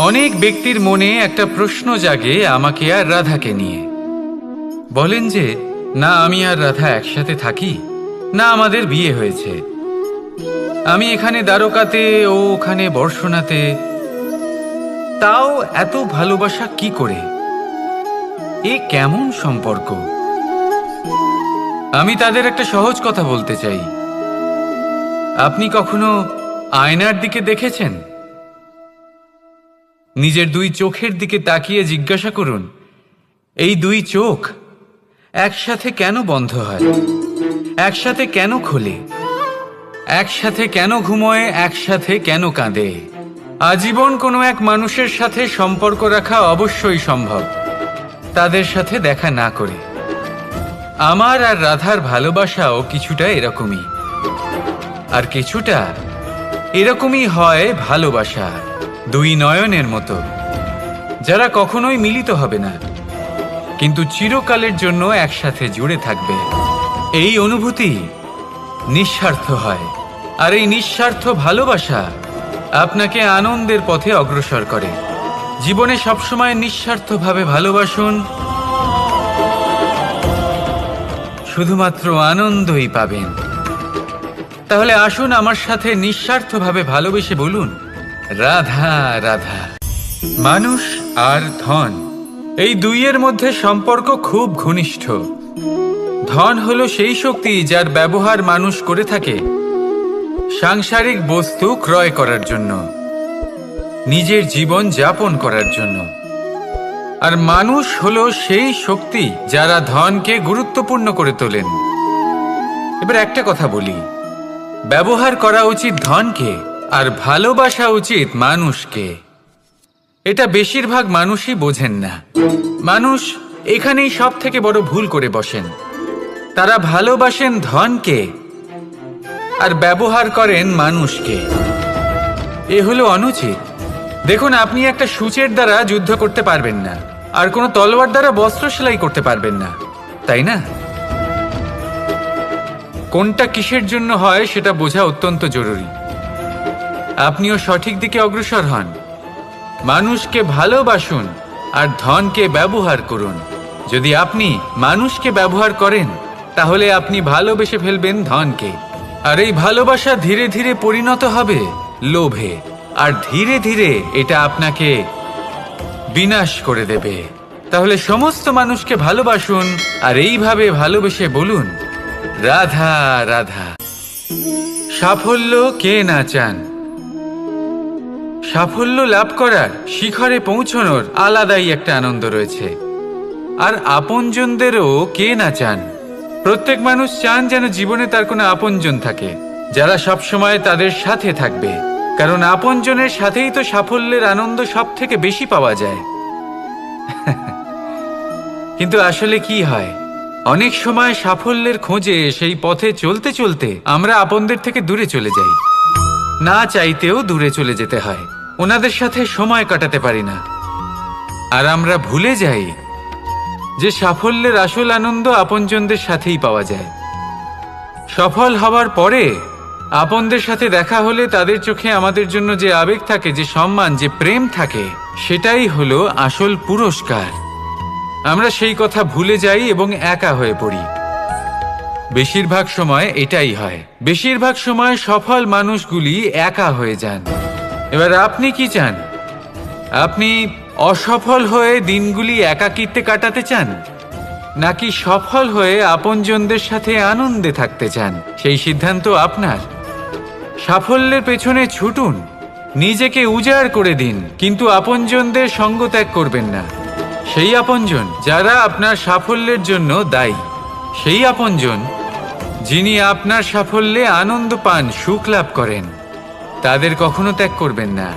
অনেক ব্যক্তির মনে একটা প্রশ্ন জাগে আমাকে আর রাধাকে নিয়ে। বলেন যে না আমি আর রাধা একসাথে থাকি, না আমাদের বিয়ে হয়েছে, আমি এখানে দ্বারকাতে ও ওখানে বর্ষণাতে, তাও এত ভালোবাসা কি করে? এ কেমন সম্পর্ক? আমি তাদের একটা সহজ কথা বলতে চাই। আপনি কখনো আয়নার দিকে দেখেছেন? নিজের দুই চোখের দিকে তাকিয়ে জিজ্ঞাসা করুন, এই দুই চোখ একসাথে কেন বন্ধ হয়, একসাথে কেন খোলে, একসাথে কেন ঘুমোয়, একসাথে কেন কাঁদে? আজীবন কোনো এক মানুষের সাথে সম্পর্ক রাখা অবশ্যই সম্ভব, তাদের সাথে দেখা না করে। আমার আর রাধার ভালোবাসাও কিছুটা এরকমই, আর কিছুটা এরকমই হয় ভালোবাসা দুই নয়নের মতো, যারা কখনোই মিলিত হবে না কিন্তু চিরকালের জন্য একসাথে জুড়ে থাকবে। এই অনুভূতি নিঃস্বার্থ হয়, আর এই নিঃস্বার্থ ভালোবাসা আপনাকে আনন্দের পথে অগ্রসর করে। জীবনে সবসময় নিঃস্বার্থভাবে ভালোবাসুন, শুধুমাত্র আনন্দই পাবেন। তাহলে আসুন আমার সাথে নিঃস্বার্থভাবে ভালোবেসে বলুন, রাধা রাধা। মানুষ আর ধন, এই দুইয়ের মধ্যে সম্পর্ক খুব ঘনিষ্ঠ। ধন হলো সেই শক্তি যার ব্যবহার মানুষ করে থাকে সাংসারিক বস্তু ক্রয় করার জন্য, নিজের জীবন যাপন করার জন্য। আর মানুষ হলো সেই শক্তি যারা ধনকে গুরুত্বপূর্ণ করে তোলেন। এবার একটা কথা বলি, ব্যবহার করা উচিত ধনকে আর ভালোবাসা উচিত মানুষকে। এটা বেশিরভাগ মানুষই বোঝেন না। মানুষ এখানেই সব থেকে বড় ভুল করে বসেন। তারা ভালোবাসেন ধনকে আর ব্যবহার করেন মানুষকে। এ হলো অনুচিত। দেখুন, আপনি একটা সূচের দ্বারা যুদ্ধ করতে পারবেন না, আর কোনো তলোয়ার দ্বারা বস্ত্র সেলাই করতে পারবেন না, তাই না? কোনটা কিসের জন্য হয় সেটা বোঝা অত্যন্ত জরুরি। আপনিও সঠিক দিকে অগ্রসর হন। মানুষকে ভালোবাসুন আর ধনকে ব্যবহার করুন। যদি আপনি মানুষকে ব্যবহার করেন তাহলে আপনি ভালোবেসে ফেলবেন ধনকে, আর এই ভালোবাসা ধীরে ধীরে পরিণত হবে লোভে, আর ধীরে ধীরে এটা আপনাকে বিনাশ করে দেবে। তাহলে সমস্ত মানুষকে ভালোবাসুন আর এইভাবে ভালোবেসে বলুন, রাধা রাধা। সাফল্য কে না চান? সাফল্য লাভ করার, শিখরে পৌঁছানোর আলাদাই একটা আনন্দ রয়েছে। আর আপনজনদেরও কে না চান? প্রত্যেক মানুষ চান যেন জীবনে তার কোনো আপনজন থাকে, যারা সবসময় তাদের সাথে থাকবে। কারণ আপনজনের সাথেই তো সাফল্যের আনন্দ সব থেকে বেশি পাওয়া যায়। কিন্তু আসলে কি হয়, অনেক সময় সাফল্যের খোঁজে সেই পথে চলতে চলতে আমরা আপনদের থেকে দূরে চলে যাই। না চাইতেও দূরে চলে যেতে হয়, ওনাদের সাথে সময় কাটাতে পারি না। আর আমরা ভুলে যাই যে সাফল্যের আসল আনন্দ আপনজনদের সাথেই পাওয়া যায়। সফল হওয়ার পরে আপনদের সাথে দেখা হলে তাদের চোখে আমাদের জন্য যে আবেগ থাকে, যে সম্মান, যে প্রেম থাকে, সেটাই হলো আসল পুরস্কার। আমরা সেই কথা ভুলে যাই এবং একা হয়ে পড়ি। বেশিরভাগ সময় এটাই হয়। বেশিরভাগ সময় সফল মানুষগুলি একা হয়ে যান। এবার আপনি কি চান? আপনি অসফল হয়ে দিনগুলি একাকিত্বে কাটাতে চান, নাকি সফল হয়ে আপনজনদের সাথে আনন্দে থাকতে চান? সেই সিদ্ধান্ত আপনার। সাফল্যের পেছনে ছুটুন, নিজেকে উজাড় করে দিন, কিন্তু আপনজনদের সঙ্গ ত্যাগ করবেন না। সেই আপনজন যারা আপনার সাফল্যের জন্য দায়ী, সেই আপনজন যিনি আপনার সাফল্যে আনন্দ পান, সুখ লাভ করেন, তাদের কখনো ত্যাগ করবেন না।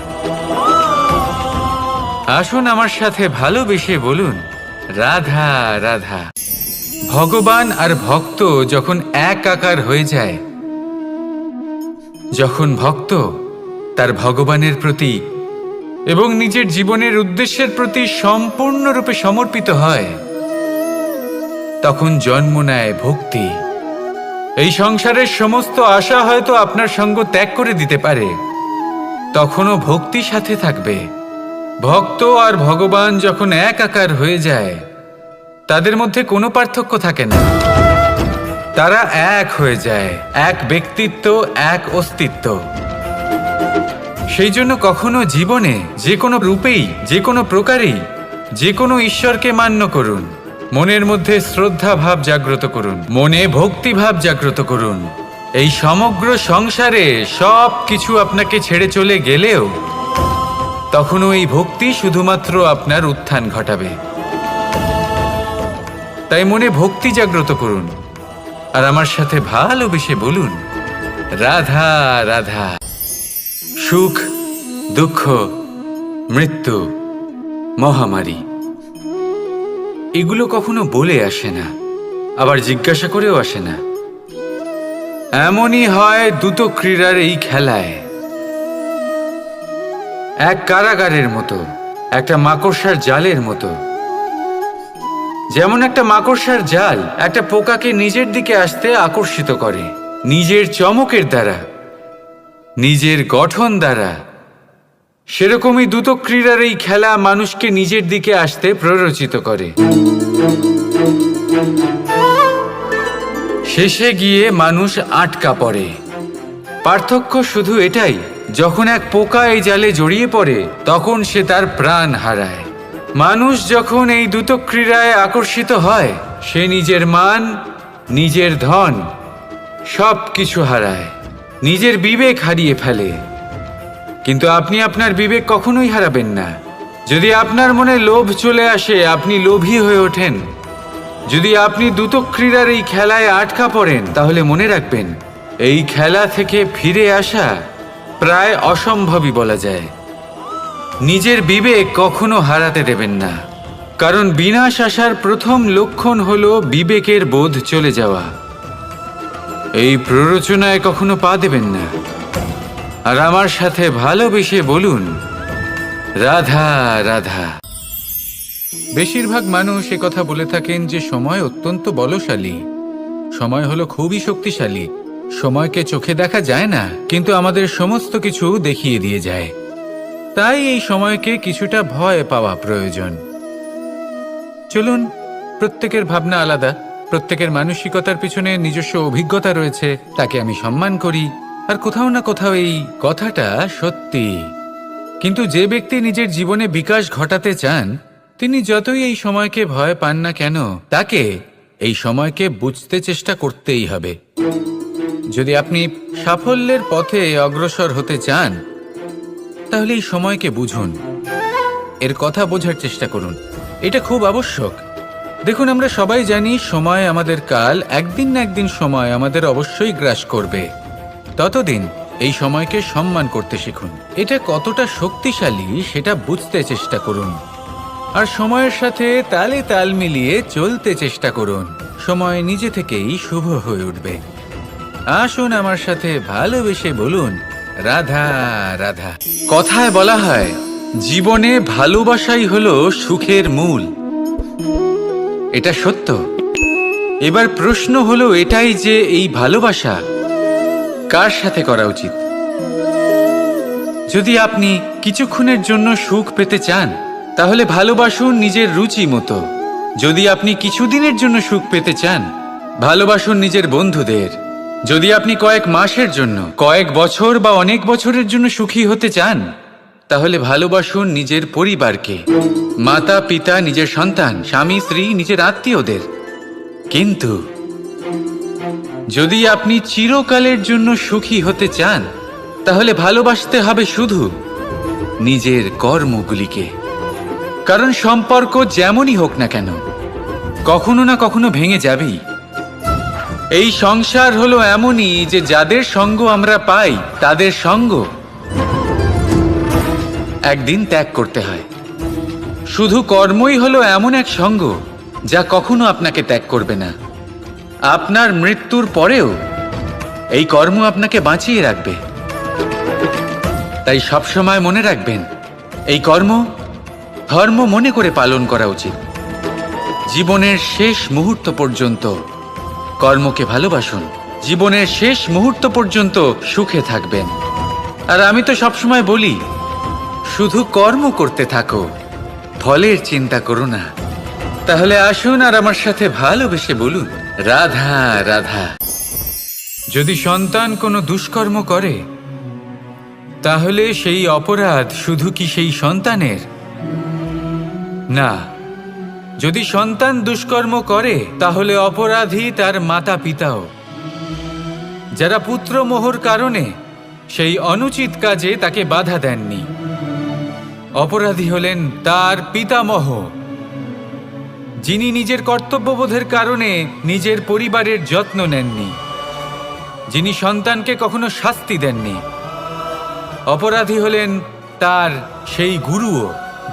আসুন আমার সাথে ভালোবেসে বলুন, রাধা রাধা। ভগবান আর ভক্ত যখন একাকার হয়ে যায়, যখন ভক্ত তার ভগবানের প্রতি এবং নিজের জীবনের উদ্দেশ্যের প্রতি সম্পূর্ণরূপে সমর্পিত হয়, তখন জন্ম নেয় ভক্তি। এই সংসারের সমস্ত আশা হয়তো আপনার সঙ্গ ত্যাগ করে দিতে পারে, তখনও ভক্তি সাথে থাকবে। ভক্ত আর ভগবান যখন এক আকার হয়ে যায় তাদের মধ্যে কোনো পার্থক্য থাকে না। তারা এক হয়ে যায়, এক ব্যক্তিত্ব, এক অস্তিত্ব। সেই জন্য কখনো জীবনে যে কোনো রূপেই, যে কোনো প্রকারেই, যে কোনো ঈশ্বরকে মান্য করুন। মনের মধ্যে শ্রদ্ধা ভাব জাগ্রত করুন, মনে ভক্তি ভাব জাগ্রত করুন। এই সমগ্র সংসারে সব কিছু আপনাকে ছেড়ে চলে গেলেও তখনও এই ভক্তি শুধুমাত্র আপনার উত্থান ঘটাবে। তাই মনে ভক্তি জাগ্রত করুন আর আমার সাথে ভালোবেসে বলুন, রাধা রাধা। সুখ, দুঃখ, মৃত্যু, মহামারী এগুলো কখনো বলে আসে না, আবার জিজ্ঞাসা করেও আসে না। এমনই হয় দ্রুত ক্রীড়ার এই খেলায়। এক কারাগারের মতো, একটা মাকড়সার জালের মতো। যেমন একটা মাকড়সার জাল একটা পোকাকে নিজের দিকে আসতে আকর্ষিত করে নিজের চমকের দ্বারা, নিজের গঠন দ্বারা, সেরকমই দ্রুত ক্রীড়ার এই খেলা মানুষকে নিজের দিকে আসতে প্ররোচিত করে। শেষে গিয়ে মানুষ আটকা পড়ে। পার্থক্য শুধু এটাই, যখন এক পোকা এই জালে জড়িয়ে পড়ে তখন সে তার প্রাণ হারায়। মানুষ যখন এই দ্রুত ক্রীড়ায় আকর্ষিত হয় সে নিজের মান, নিজের ধন সব কিছু হারায়, নিজের বিবেক হারিয়ে ফেলে। কিন্তু আপনি আপনার বিবেক কখনোই হারাবেন না। যদি আপনার মনে লোভ চলে আসে আপনি লোভী হয়ে ওঠেন। যদি আপনি দ্রুত ক্রীড়ার এই খেলায় আটকা পড়েন তাহলে মনে রাখবেন এই খেলা থেকে ফিরে আসা প্রায় অসম্ভবই বলা যায়। নিজের বিবেক কখনো হারাতে দেবেন না, কারণ বিনাশ আসার প্রথম লক্ষণ হলো বিবেকের বোধ চলে যাওয়া। এই প্ররোচনায় কখনো পা দেবেন না। আর আমার সাথে ভালোবেসে বলুন, রাধা রাধা। বেশিরভাগ মানুষ কথা বলে থাকেন যে সময় অত্যন্ত বলশালী, সময় হলো খুবই শক্তিশালী। সময়কে চোখে দেখা যায় না, কিন্তু আমাদের সমস্ত কিছু দেখিয়ে দিয়ে যায়। তাই এই সময়কে কিছুটা ভয় পাওয়া প্রয়োজন। চলুন, প্রত্যেকের ভাবনা আলাদা, প্রত্যেকের মানসিকতার পিছনে নিজস্ব অভিজ্ঞতা রয়েছে, তাকে আমি সম্মান করি। আর কোথাও না কোথাও এই কথাটা সত্যি। কিন্তু যে ব্যক্তি নিজের জীবনে বিকাশ ঘটাতে চান তিনি যতই এই সময়কে ভয় পান না কেন তাকে এই সময়কে বুঝতে চেষ্টা করতেই হবে। যদি আপনি সাফল্যের পথে অগ্রসর হতে চান তাহলে এই সময়কে বুঝুন, এর কথা বোঝার চেষ্টা করুন। এটা খুব আবশ্যক। দেখুন, আমরা সবাই জানি সময় আমাদের কাল, একদিন না একদিন সময় আমাদের অবশ্যই গ্রাস করবে। ততদিন এই সময়কে সম্মান করতে শিখুন। এটা কতটা শক্তিশালী সেটা বুঝতে চেষ্টা করুন আর সময়ের সাথে তালে তাল মিলিয়ে চলতে চেষ্টা করুন। সময় নিজে থেকেই শুভ হয়ে উঠবে। আসুন আমার সাথে ভালোবেসে বলুন, রাধা রাধা। কথায় বলা হয় জীবনে ভালোবাসাই হলো সুখের মূল। এটা সত্য। এবার প্রশ্ন হলো এটাই যে এই ভালোবাসা কার সাথে করা উচিত। যদি আপনি কিছুক্ষণের জন্য সুখ পেতে চান তাহলে ভালোবাসুন নিজের রুচি মতো। যদি আপনি কিছুদিনের জন্য সুখ পেতে চান ভালোবাসুন নিজের বন্ধুদের। যদি আপনি কয়েক মাসের জন্য, কয়েক বছর বা অনেক বছরের জন্য সুখী হতে চান তাহলে ভালোবাসুন নিজের পরিবারকে, মাতা পিতা, নিজের সন্তান, স্বামী স্ত্রী, নিজের আত্মীয়দের। কিন্তু যদি আপনি চিরকালের জন্য সুখী হতে চান তাহলে ভালোবাসতে হবে শুধু নিজের কর্মগুলিকে। কারণ সম্পর্ক যেমনই হোক না কেন কখনো না কখনো ভেঙে যাবেই। এই সংসার হলো এমনই যে যাদের সঙ্গ আমরা পাই তাদের সঙ্গ একদিন ত্যাগ করতে হয়। শুধু কর্মই হলো এমন এক সঙ্গ যা কখনো আপনাকে ত্যাগ করবে না। আপনার মৃত্যুর পরেও এই কর্ম আপনাকে বাঁচিয়ে রাখবে। তাই সবসময় মনে রাখবেন এই কর্ম ধর্ম মনে করে পালন করা উচিত। জীবনের শেষ মুহূর্ত পর্যন্ত কর্মকে ভালোবাসুন। জীবনের শেষ মুহূর্ত পর্যন্ত সুখে থাকবেন। আর আমি তো সবসময় বলি শুধু কর্ম করতে থাকো, ফলের চিন্তা করো না। তাহলে আসুন আর আমার সাথে ভালোবেসে বলুন, রাধা রাধা। যদি সন্তান কোনো দুষ্কর্ম করে, তাহলে সেই অপরাধ শুধু কি সেই সন্তানের? না, যদি সন্তান দুষ্কর্ম করে তাহলে অপরাধী তার মাতা পিতাও, যারা পুত্রমোহর কারণে সেই অনুচিত কাজে তাকে বাধা দেননি। অপরাধী হলেন তার পিতামহ, যিনি নিজের কর্তব্যবোধের কারণে নিজের পরিবারের যত্ন নেননি, যিনি সন্তানকে কখনো শাস্তি দেননি। অপরাধী হলেন তার সেই গুরুও,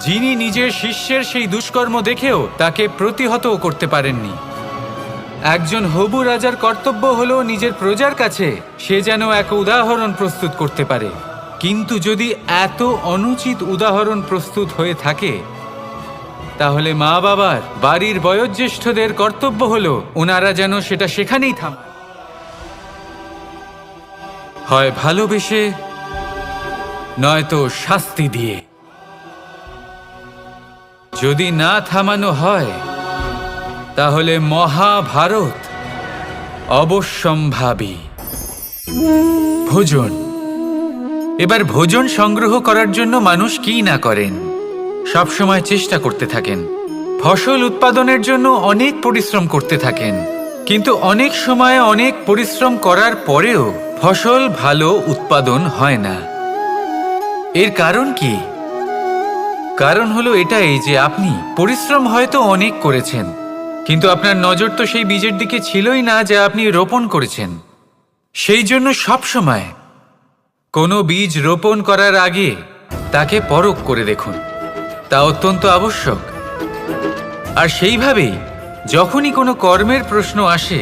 যিনি নিজের শিষ্যের সেই দুষ্কর্ম দেখেও তাকে প্রতিহতও করতে পারেননি। একজন হবু রাজার কর্তব্য হলো নিজের প্রজার কাছে সে যেন এক উদাহরণ প্রস্তুত করতে পারে, কিন্তু যদি এত অনুচিত উদাহরণ প্রস্তুত হয়ে থাকে, তাহলে মা বাবার, বাড়ির বয়োজ্যেষ্ঠদের কর্তব্য হলো ওনারা যেন সেটা সেখানেই থামান, হয় ভালোবেসে নয়তো শাস্তি দিয়ে। যদি না থামানো হয় তাহলে মহাভারত অবশ্যম্ভাবী। ভোজন। এবার ভোজন সংগ্রহ করার জন্য মানুষ কি না করেন, সবসময় চেষ্টা করতে থাকেন, ফসল উৎপাদনের জন্য অনেক পরিশ্রম করতে থাকেন, কিন্তু অনেক সময় অনেক পরিশ্রম করার পরেও ফসল ভালো উৎপাদন হয় না। এর কারণ কি? কারণ হলো এটাই যে আপনি পরিশ্রম হয়তো অনেক করেছেন, কিন্তু আপনার নজর তো সেই বীজের দিকে ছিলই না যা আপনি রোপণ করেছেন। সেই জন্য সবসময় কোনো বীজ রোপণ করার আগে তাকে পরখ করে দেখুন, তা অত্যন্ত আবশ্যক। আর সেইভাবেই যখনই কোনো কর্মের প্রশ্ন আসে,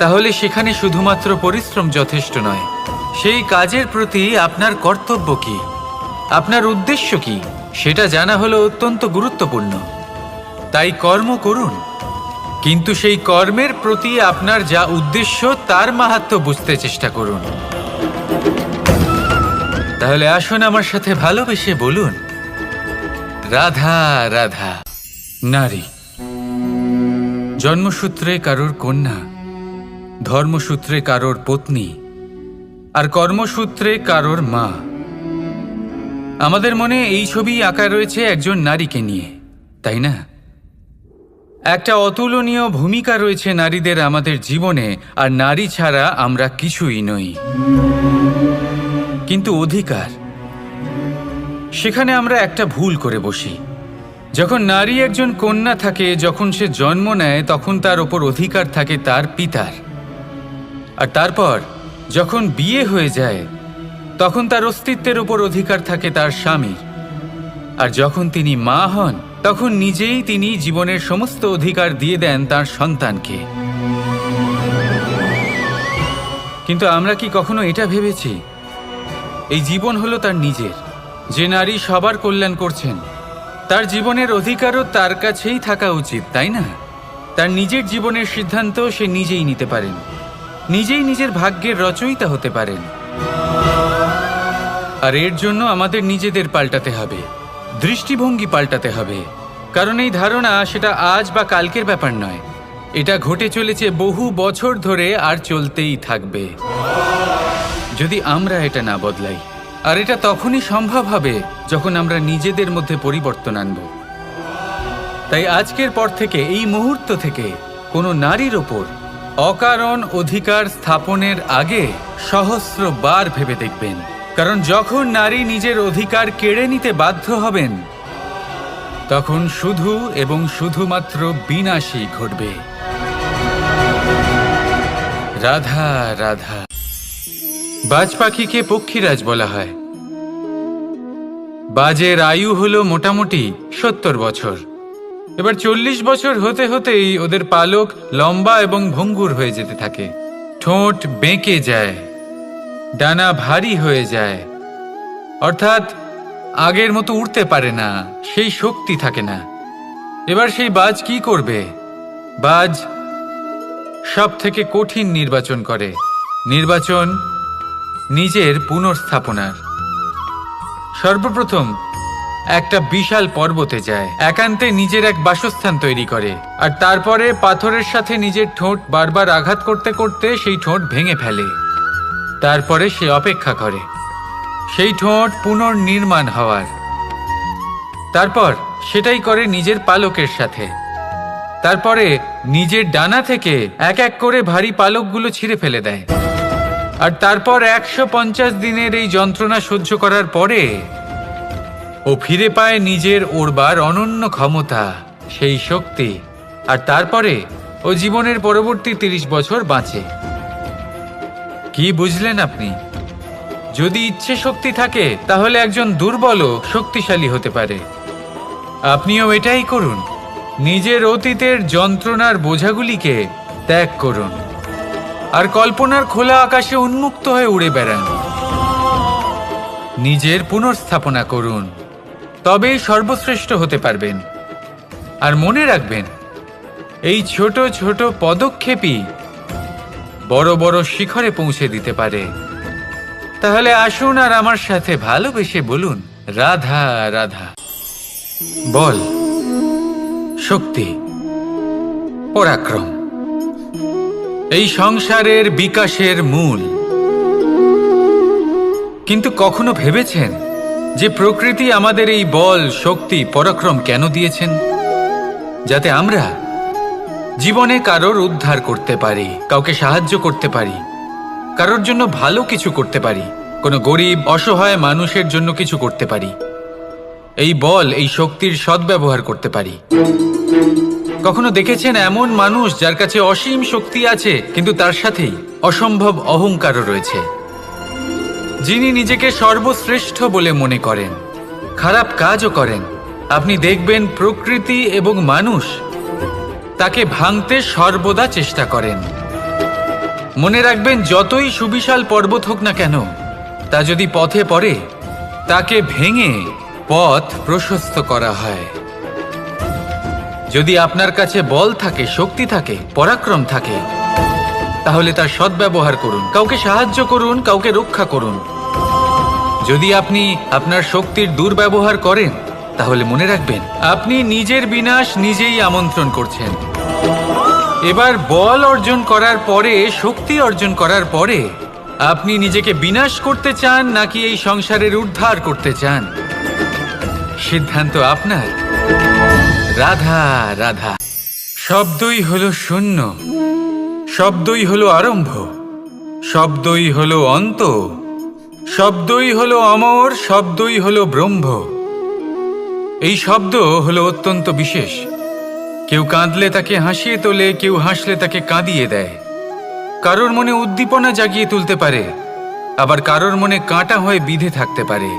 তাহলে সেখানে শুধুমাত্র পরিশ্রম যথেষ্ট নয়, সেই কাজের প্রতি আপনার কর্তব্য কি, আপনার উদ্দেশ্য কি, সেটা জানা হলো অত্যন্ত গুরুত্বপূর্ণ। তাই কর্ম করুন, কিন্তু সেই কর্মের প্রতি আপনার যা উদ্দেশ্য তার মাহাত্ম্য বুঝতে চেষ্টা করুন। তাহলে আসুন আমার সাথে ভালোবেসে বলুন, রাধা রাধা। নারী জন্মসূত্রে কারোর কন্যা, ধর্মসূত্রে কারোর পত্নী, আর কর্মসূত্রে কারোর মা। আমাদের মনে এই ছবি আঁকা রয়েছে একজন নারীকে নিয়ে, তাই না? একটা অতুলনীয় ভূমিকা রয়েছে নারীদের আমাদের জীবনে, আর নারী ছাড়া আমরা কিছুই নই। কিন্তু অধিকার, সেখানে আমরা একটা ভুল করে বসি। যখন নারী একজন কন্যা থাকে, যখন সে জন্ম নেয়, তখন তার ওপর অধিকার থাকে তার পিতার। আর তারপর যখন বিয়ে হয়ে যায়, তখন তার অস্তিত্বের ওপর অধিকার থাকে তার স্বামীর। আর যখন তিনি মা হন, তখন নিজেই তিনি জীবনের সমস্ত অধিকার দিয়ে দেন তার সন্তানকে। কিন্তু আমরা কি কখনো এটা ভেবেছি এই জীবন হলো তার নিজের? যে নারী সবার কল্যাণ করছেন, তার জীবনের অধিকারও তার কাছেই থাকা উচিত, তাই না? তার নিজের জীবনের সিদ্ধান্ত সে নিজেই নিতে পারেন, নিজেই নিজের ভাগ্যের রচয়িতা হতে পারেন। আর এর জন্য আমাদের নিজেদের পাল্টাতে হবে, দৃষ্টিভঙ্গি পাল্টাতে হবে। কারণ এই ধারণা সেটা আজ বা কালকের ব্যাপার নয়, এটা ঘটে চলেছে বহু বছর ধরে আর চলতেই থাকবে যদি আমরা এটা না বদলাই। আর এটা তখনই সম্ভব হবে যখন আমরা নিজেদের মধ্যে পরিবর্তন আনব। তাই আজকের পর থেকে, এই মুহূর্ত থেকে, কোনো নারীর ওপর অকারণ অধিকার স্থাপনের আগে সহস্রবার ভেবে দেখবেন। কারণ যখন নারী নিজের অধিকার কেড়ে নিতে বাধ্য হবেন, তখন শুধু এবং শুধুমাত্র বিনাশই ঘটবে। রাধা রাধা। বাজ পাখিকে পক্ষীরাজ বলা হয়। বাজের আয়ু হলো মোটামুটি 70 বছর। এবার 40 বছর হতে হতেই ওদের পালক লম্বা এবং ভঙ্গুর হয়ে যেতে থাকে, ঠোঁট বেঁকে যায়, ডানা ভারী হয়ে যায়, অর্থাৎ আগের মতো উড়তে পারে না, সেই শক্তি থাকে না। এবার সেই বাজ কি করবে? বাজ সব থেকে কঠিন নির্বাচন করে, নির্বাচন নিজের পুনর্স্থাপনার। সর্বপ্রথম একটা বিশাল পর্বতে যায়, একান্তে নিজের এক বাসস্থান তৈরি করে, আর তারপরে পাথরের সাথে নিজের ঠোঁট বারবার আঘাত করতে করতে সেই ঠোঁট ভেঙে ফেলে। তারপরে সে অপেক্ষা করে সেই ঠোঁট পুনর্নির্মাণ হওয়ার। তারপর সেটাই করে নিজের পালকের সাথে। তারপরে নিজের ডানা থেকে এক এক করে ভারী পালকগুলো ছিঁড়ে ফেলে দেয়। আর তারপর 150 দিনের এই যন্ত্রণা সহ্য করার পরে ও ফিরে পায় নিজের ওড়বার অনন্য ক্ষমতা, সেই শক্তি। আর তারপরে ও জীবনের পরবর্তী 30 বছর বাঁচে। কি বুঝলেন আপনি? যদি ইচ্ছে শক্তি থাকে তাহলে একজন দুর্বলও শক্তিশালী হতে পারে। আপনিও এটাই করুন, নিজের অতীতের যন্ত্রণার বোঝাগুলিকে ত্যাগ করুন আর কল্পনার খোলা আকাশে উন্মুক্ত হয়ে উড়ে বেড়ান। নিজের পুনর্স্থাপনা করুন, তবেই সর্বশ্রেষ্ঠ হতে পারবেন। আর মনে রাখবেন, এই ছোট ছোট পদক্ষেপই বড় বড় শিখরে পৌঁছে দিতে পারে। তাহলে আসুন আর আমার সাথে ভালোবেসে বলুন, রাধা রাধা। বল, শক্তি, পরাক্রম এই সংসারের বিকাশের মূল। কিন্তু কখনো ভেবেছেন যে প্রকৃতি আমাদের এই বল, শক্তি, পরাক্রম কেন দিয়েছেন? যাতে আমরা জীবনে কারোর উদ্ধার করতে পারি, কাউকে সাহায্য করতে পারি, কারোর জন্য ভালো কিছু করতে পারি, কোনো গরিব অসহায় মানুষের জন্য কিছু করতে পারি। এই বল, এই শক্তির সদ্ব্যবহার করতে পারি। কখনো দেখেছেন এমন মানুষ যার কাছে অসীম শক্তি আছে কিন্তু তার সাথেই অসম্ভব অহংকারও রয়েছে, যিনি নিজেকে সর্বশ্রেষ্ঠ বলে মনে করেন, খারাপ কাজও করেন। আপনি দেখবেন প্রকৃতি এবং মানুষ তাকে ভাঙতে সর্বদা চেষ্টা করেন। মনে রাখবেন, যতই সুবিশাল পর্বত হোক না কেন, তা যদি পথে পড়ে তাকে ভেঙে পথ প্রশস্ত করা হয়। যদি আপনার কাছে বল থাকে, শক্তি থাকে, পরাক্রম থাকে, তাহলে তার সদ্ব্যবহার করুন, কাউকে সাহায্য করুন, কাউকে রক্ষা করুন। যদি আপনি আপনার শক্তির দুর্ব্যবহার করেন, তাহলে মনে রাখবেন আপনি নিজের বিনাশ নিজেই আমন্ত্রণ করছেন। এবার বল অর্জন করার পরে, শক্তি অর্জন করার পরে আপনি নিজেকে বিনাশ করতে চান নাকি এই সংসারের উদ্ধার করতে চান? সিদ্ধান্ত আপনার। রাধা রাধা। শব্দই হলো শূন্য, শব্দই হলো আরম্ভ, শব্দই হলো অন্ত, শব্দই হলো অমর, শব্দই হলো ব্রহ্ম। এই শব্দ হলো অত্যন্ত বিশেষ। কেউ কাঁদলে তাকে হাসিয়ে তোলে, কেউ হাসলে তাকে কাঁদিয়ে দেয়। কারোর মনে উদ্দীপনা জাগিয়ে তুলতে পারে, আবার কারোর মনে কাঁটা হয়ে বিঁধে থাকতে পারে।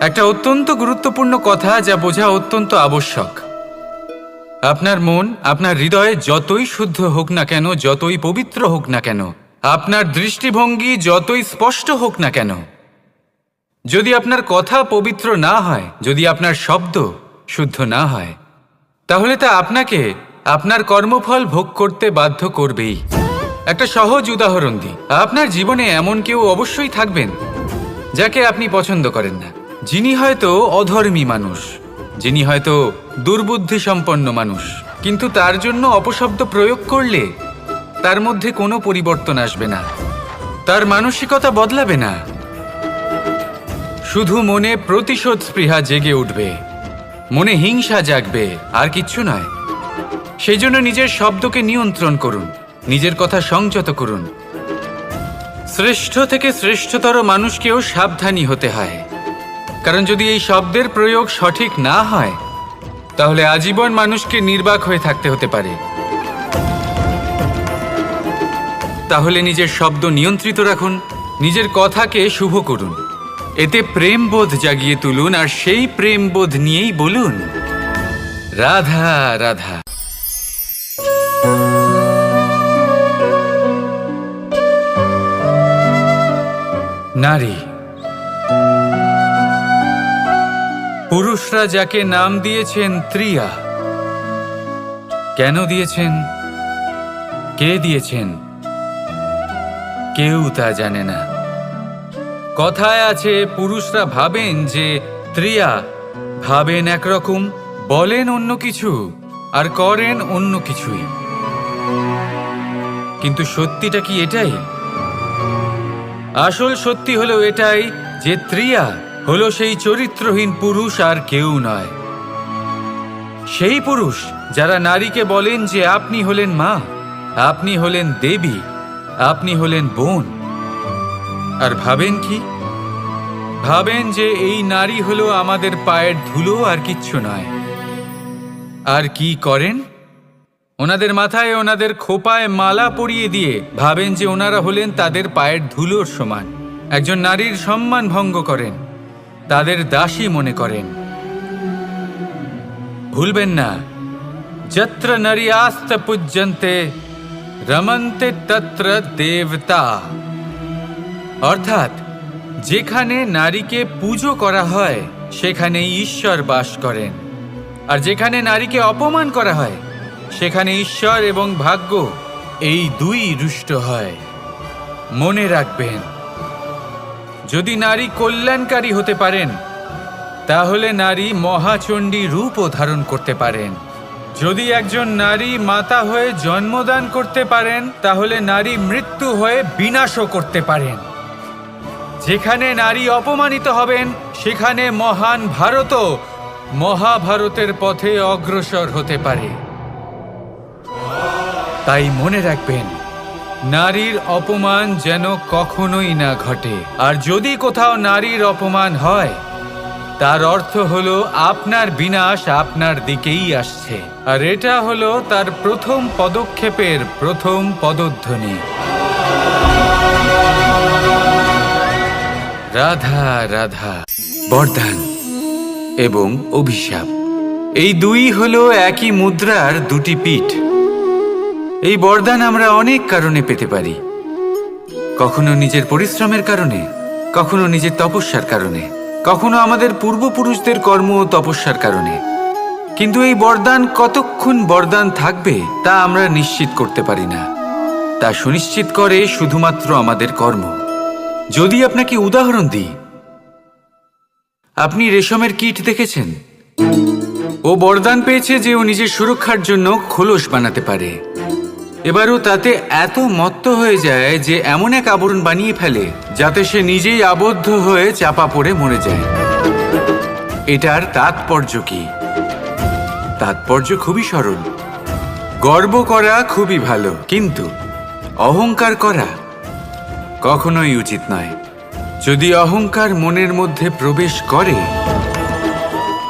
একটা অত্যন্ত গুরুত্বপূর্ণ কথা যা বোঝা অত্যন্ত আবশ্যক। আপনার মন, আপনার হৃদয় যতই শুদ্ধ হোক না কেন, যতই পবিত্র হোক না কেন, আপনার দৃষ্টিভঙ্গি যতই স্পষ্ট হোক না কেন, যদি আপনার কথা পবিত্র না হয়, যদি আপনার শব্দ শুদ্ধ না হয়, তাহলে তা আপনাকে আপনার কর্মফল ভোগ করতে বাধ্য করবেই। একটা সহজ উদাহরণ দিই। আপনার জীবনে এমন কেউ অবশ্যই থাকবেন যাকে আপনি পছন্দ করেন না, যিনি হয়তো অধর্মী মানুষ, যিনি হয়তো দুর্বুদ্ধি সম্পন্ন মানুষ, কিন্তু তার জন্য অপশব্দ প্রয়োগ করলে তার মধ্যে কোনো পরিবর্তন আসবে না, তার মানসিকতা বদলাবে না, শুধু মনে প্রতিশোধ স্পৃহা জেগে উঠবে, মনে হিংসা জাগবে, আর কিচ্ছু নয়। সেই জন্য নিজের শব্দকে নিয়ন্ত্রণ করুন, নিজের কথা সংযত করুন। শ্রেষ্ঠ থেকে শ্রেষ্ঠতর মানুষকেও সাবধানী হতে হয়, কারণ যদি এই শব্দের প্রয়োগ সঠিক না হয়, তাহলে আজীবন মানুষকে নির্বাক হয়ে থাকতে হতে পারে। তাহলে নিজের শব্দ নিয়ন্ত্রিত রাখুন, নিজের কথাকে শুভ করুন, এতে প্রেমবোধ জাগিয়ে তুলুন, আর সেই প্রেমবোধ নিয়েই বলুন, রাধা রাধা। নারী, পুরুষরা যাকে নাম দিয়েছেন ত্রিয়া, কেন দিয়েছেন, কে দিয়েছেন, কেউ তা জানে না। কথায় আছে, পুরুষরা ভাবেন যে স্ত্রীরা ভাবেন একরকম, বলেন অন্য কিছু, আর করেন অন্য কিছুই। কিন্তু সত্যিটা কি এটাই? আসল সত্যি হলো এটাই যে স্ত্রীরা হলো সেই চরিত্রহীন পুরুষ আর কেউ নয়। সেই পুরুষ যারা নারীকে বলেন যে আপনি হলেন মা, আপনি হলেন দেবী, আপনি হলেন বোন। আর ভাবেন কি? ভাবেন যে এই নারী হলো আমাদের পায়ের ধুলো আর কিচ্ছু নয়। আর কি করেন? ওনাদের মাথায় ওনাদের খোপায় মালা পরিয়ে দিয়ে ভাবেন যে ওনারা হলেন তাদের পায়ের ধুলোর সমান। একজন নারীর সম্মান ভঙ্গ করেন, তাদের দাসী মনে করেন। ভুলবেন না, যত্র নারী আস্ত পূজ্যন্তে রমন্তে তত্র দেবতা। অর্থাৎ যেখানে নারীকে পুজো করা হয় সেখানেই ঈশ্বর বাস করেন, আর যেখানে নারীকে অপমান করা হয় সেখানে ঈশ্বর এবং ভাগ্য এই দুই রুষ্ট হয়। মনে রাখবেন, যদি নারী কল্যাণকারী হতে পারেন তাহলে নারী মহাচণ্ডী রূপও ধারণ করতে পারেন। যদি একজন নারী মাতা হয়ে জন্মদান করতে পারেন তাহলে নারী মৃত্যু হয়ে বিনাশও করতে পারেন। যেখানে নারী অপমানিত হবেন সেখানে মহান ভারতও মহাভারতের পথে অগ্রসর হতে পারে। তাই মনে রাখবেন, নারীর অপমান যেন কখনোই না ঘটে। আর যদি কোথাও নারীর অপমান হয় তার অর্থ হলো আপনার বিনাশ আপনার দিকেই আসছে। আর এটা হলো তার প্রথম পদক্ষেপের প্রথম পদধ্বনি। রাধা রাধা। বরদান এবং অভিশাপ এই দুই হলো একই মুদ্রার দুটি পিঠ। এই বরদান আমরা অনেক কারণে পেতে পারি। কখনো নিজের পরিশ্রমের কারণে, কখনো নিজের তপস্যার কারণে, কখনো আমাদের পূর্বপুরুষদের কর্ম ও তপস্যার কারণে। কিন্তু এই বরদান কতক্ষণ বরদান থাকবে তা আমরা নিশ্চিত করতে পারি না। তা সুনিশ্চিত করে শুধুমাত্র আমাদের কর্ম। যদি আপনাকে উদাহরণ দিই, আপনি রেশমের কীট দেখেছেন? ও বরদান পেয়েছে যে ও নিজের সুরক্ষার জন্য খোলস বানাতে পারে। এবারও তাতে এত মত্ত হয়ে যায় যে এমন এক আবরণ বানিয়ে ফেলে যাতে সে নিজেই আবদ্ধ হয়ে চাপা পড়ে মরে যায়। এটার তাৎপর্য কি? তাৎপর্য খুবই সরল। গর্ব করা খুবই ভালো, কিন্তু অহংকার করা কখনোই উচিত নয়। যদি অহংকার মনের মধ্যে প্রবেশ করে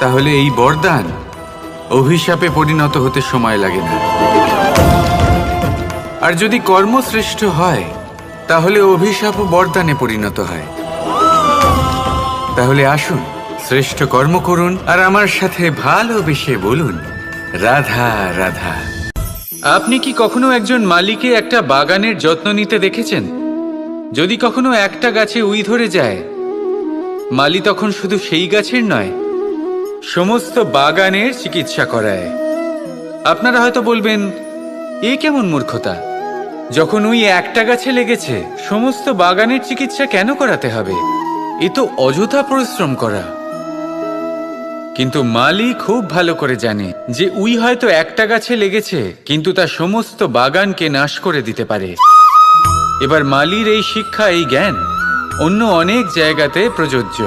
তাহলে এই বরদান অভিশাপে পরিণত হতে সময় লাগে না। আর যদি কর্মশ্রেষ্ঠ হয় তাহলে অভিশাপ ও বরদানে পরিণত হয়। তাহলে আসুন শ্রেষ্ঠ কর্ম করুন আর আমার সাথে ভালোবেসে বলুন রাধা রাধা। আপনি কি কখনো একজন মালিকে একটা বাগানের যত্ন নিতে দেখেছেন? যদি কখনো একটা গাছে উই ধরে যায়, মালি তখন শুধু সেই গাছের নয়, সমস্ত বাগানের চিকিৎসা করায়। আপনারা হয়তো বলবেন, এ কেমন মূর্খতা? যখন উই একটা গাছে লেগেছে সমস্ত বাগানের চিকিৎসা কেন করাতে হবে? এ তো অযথা পরিশ্রম করা। কিন্তু মালি খুব ভালো করে জানে যে উই হয়তো একটা গাছে লেগেছে কিন্তু তা সমস্ত বাগানকে নাশ করে দিতে পারে। এবার মালির এই শিক্ষা, এই জ্ঞান অন্য অনেক জায়গাতে প্রযোজ্য।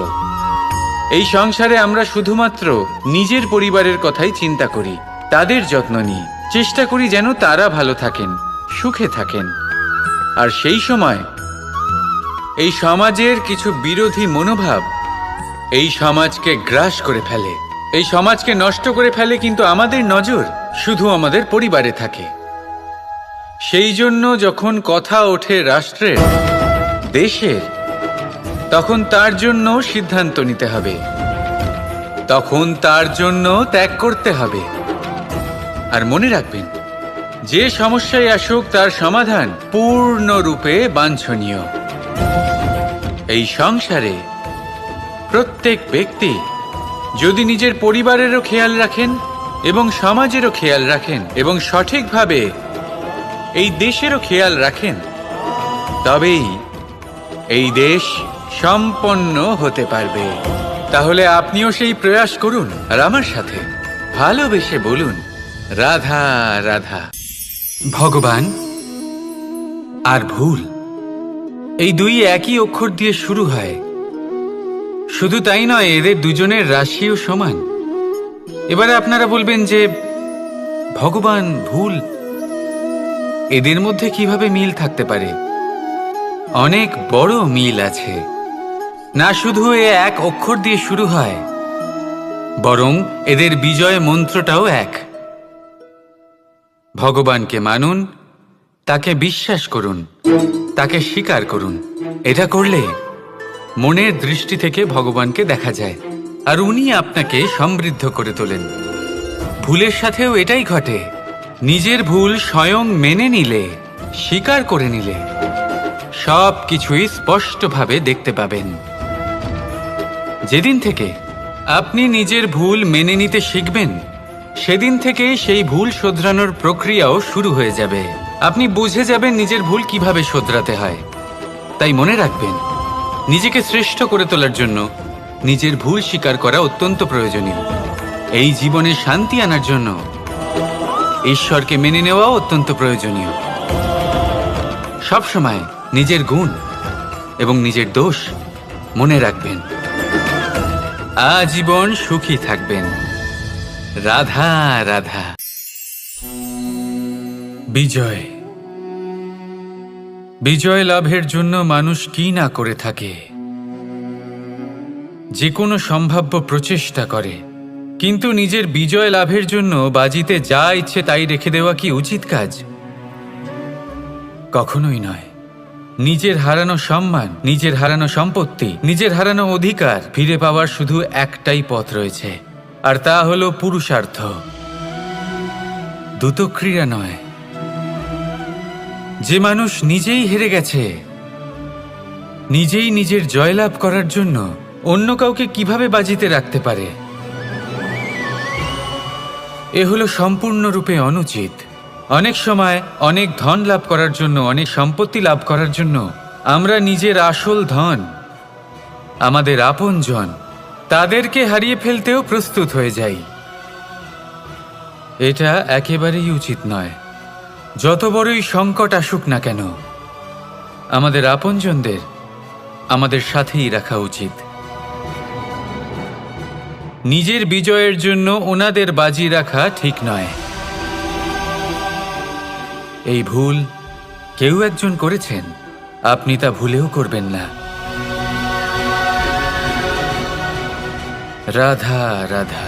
এই সংসারে আমরা শুধুমাত্র নিজের পরিবারের কথাই চিন্তা করি, তাদের যত্ন নিই, চেষ্টা করি যেন তারা ভালো থাকেন, সুখে থাকেন। আর সেই সময় এই সমাজের কিছু বিরোধী মনোভাব এই সমাজকে গ্রাস করে ফেলে, এই সমাজকে নষ্ট করে ফেলে। কিন্তু আমাদের নজর শুধু আমাদের পরিবারে থাকে। সেই জন্য যখন কথা ওঠে রাষ্ট্রের, দেশের, তখন তার জন্য সিদ্ধান্ত নিতে হবে, তখন তার জন্য ত্যাগ করতে হবে। আর মনে রাখবেন, যে সমস্যায় আসুক তার সমাধান পূর্ণরূপে বাঞ্ছনীয়। এই সংসারে প্রত্যেক ব্যক্তি যদি নিজের পরিবারেরও খেয়াল রাখেন এবং সমাজেরও খেয়াল রাখেন এবং সঠিকভাবে এই দেশেরও খেয়াল রাখেন, তবেই এই দেশ সম্পন্ন হতে পারবে। তাহলে আপনিও সেই প্রয়াস করুন আর আমার সাথে ভালোবেসে বলুন, রাধা রাধা। ভগবান আর ভুল, এই দুই একই অক্ষর দিয়ে শুরু হয়। শুধু তাই নয়, এদের দুজনের রাশিও সমান। এবারে আপনারা বলবেন যে ভগবান, ভুল, এদের মধ্যে কিভাবে মিল থাকতে পারে? অনেক বড় মিল আছে। না শুধু এ এক অক্ষর দিয়ে শুরু হয়, বরং এদের বিজয় মন্ত্রটাও এক। ভগবানকে মানুন, তাকে বিশ্বাস করুন, তাকে স্বীকার করুন। এটা করলে মনের দৃষ্টি থেকে ভগবানকে দেখা যায়, আর উনি আপনাকে সমৃদ্ধ করে তোলেন। ভুলের সাথেও এটাই ঘটে। নিজের ভুল স্বয়ং মেনে নিলে, স্বীকার করে নিলে, সব কিছুই স্পষ্টভাবে দেখতে পাবেন। যেদিন থেকে আপনি নিজের ভুল মেনে নিতে শিখবেন, সেদিন থেকে সেই ভুল শোধরানোর প্রক্রিয়াও শুরু হয়ে যাবে। আপনি বুঝে যাবেন নিজের ভুল কিভাবে শোধরাতে হয়। তাই মনে রাখবেন, নিজেকে শ্রেষ্ঠ করে তোলার জন্য নিজের ভুল স্বীকার করা অত্যন্ত প্রয়োজনীয়। এই জীবনে শান্তি আনার জন্য ঈশ্বরকে মেনে নেওয়াও অত্যন্ত প্রয়োজনীয়। সবসময় নিজের গুণ এবং নিজের দোষ মনে রাখবেন। আজীবন সুখী থাকবেন। রাধা রাধা। বিজয়, বিজয় লাভের জন্য মানুষ কি না করে থাকে, যে কোনো সম্ভাব্য প্রচেষ্টা করে। কিন্তু নিজের বিজয় লাভের জন্য বাজিতে যা ইচ্ছে তাই রেখে দেওয়া কি উচিত কাজ? কখনোই নয়। নিজের হারানো সম্মান, নিজের হারানো সম্পত্তি, নিজের হারানো অধিকার ফিরে পাওয়ার শুধু একটাই পথ রয়েছে, আর তা হলো পুরুষার্থ, দ্যুতক্রিয়া নয়। যে মানুষ নিজেই হেরে গেছে, নিজেই নিজের জয়লাভ করার জন্য অন্য কাউকে কিভাবে বাজিতে রাখতে পারে? এ হলো সম্পূর্ণরূপে অনুচিত। অনেক সময় অনেক ধন লাভ করার জন্য, অনেক সম্পত্তি লাভ করার জন্য আমরা নিজের আসল ধন, আমাদের আপনজন, তাদেরকে হারিয়ে ফেলতেও প্রস্তুত হয়ে যাই। এটা একেবারেই উচিত নয়। যত বড়ই সংকট আসুক না কেন, আমাদের আপনজনদের আমাদের সাথেই রাখা উচিত। নিজের বিজয়ের জন্য ওনাদের বাজি রাখা ঠিক নয়। এই ভুল কেউ একজন করেছেন, আপনি তা ভুলেও করবেন না। রাধা রাধা।